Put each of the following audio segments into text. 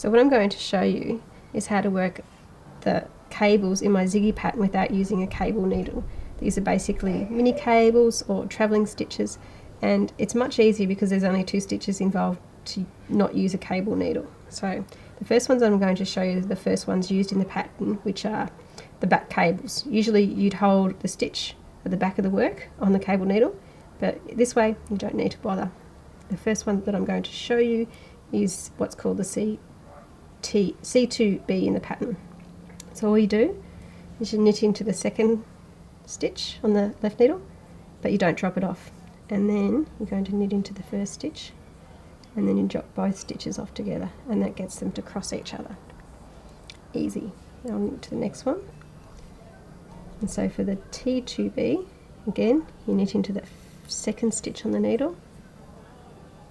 So what I'm going to show you is how to work the cables in my ziggy pattern without using a cable needle. These are basically mini cables or travelling stitches, and it's much easier because there's only 2 stitches involved to not use a cable needle. So the first ones I'm going to show you are the first ones used in the pattern, which are the back cables. Usually you'd hold the stitch at the back of the work on the cable needle, but this way you don't need to bother. The first one that I'm going to show you is what's called the C2B in the pattern. So all you do is you knit into the second stitch on the left needle, but you don't drop it off, and then you're going to knit into the first stitch, and then you drop both stitches off together, and that gets them to cross each other. Easy. Now I'll knit to the next one. And so for the T2B, again you knit into the second stitch on the needle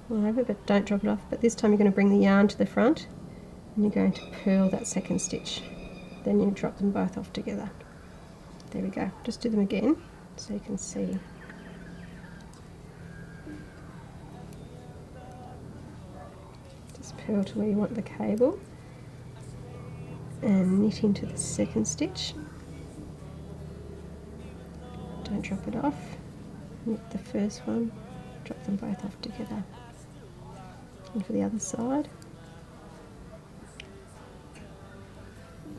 all over, but don't drop it off. But this time you're going to bring the yarn to the front and you're going to purl that second stitch. Then you drop them both off together. There we go. Just do them again so you can see. Just purl to where you want the cable and knit into the second stitch. Don't drop it off. Knit the first one, drop them both off together. And for the other side,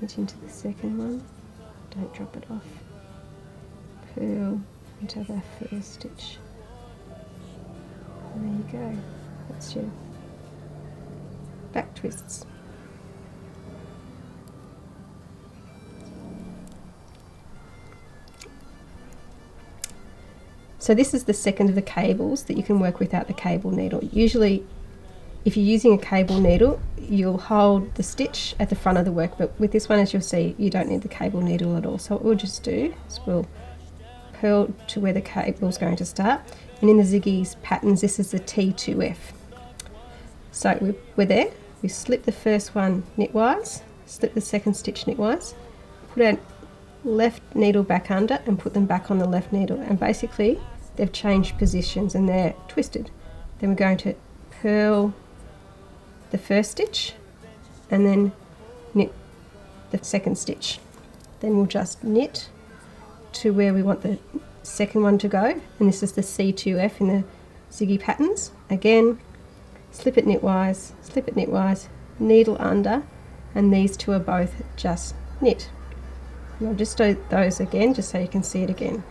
knit into the second one, don't drop it off, purl into the first stitch, and there you go. That's your back twists. So this is the second of the cables that you can work without the cable needle. Usually if you're using a cable needle, you'll hold the stitch at the front of the work, but with this one, as you'll see, you don't need the cable needle at all. So what we'll just do is we'll purl to where the cable is going to start, and in the ziggies patterns, this is the T2F. So we're there, we slip the first one knitwise, slip the second stitch knitwise, put our left needle back under and put them back on the left needle, and basically they've changed positions and they're twisted. Then we're going to purl the first stitch and then knit the second stitch. Then we'll just knit to where we want the second one to go, and this is the C2F in the ziggy patterns. Again, slip it knitwise, needle under, and these two are both just knit. And I'll just do those again just so you can see it again.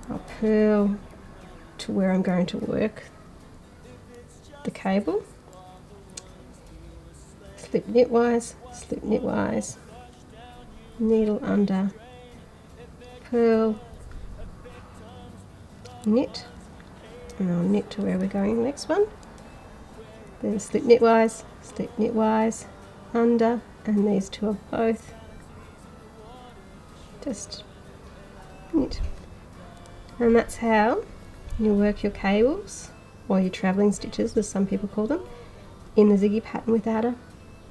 I'll purl to where I'm going to work the cable, slip knitwise, needle under, purl, knit, and I'll knit to where we're going the next one. Then slip knitwise, under, and these two are both just knit. And that's how you work your cables, or your travelling stitches as some people call them, in the ziggy pattern without a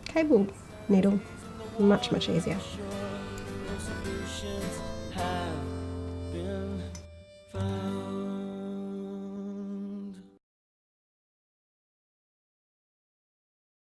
cable needle. Much, much easier.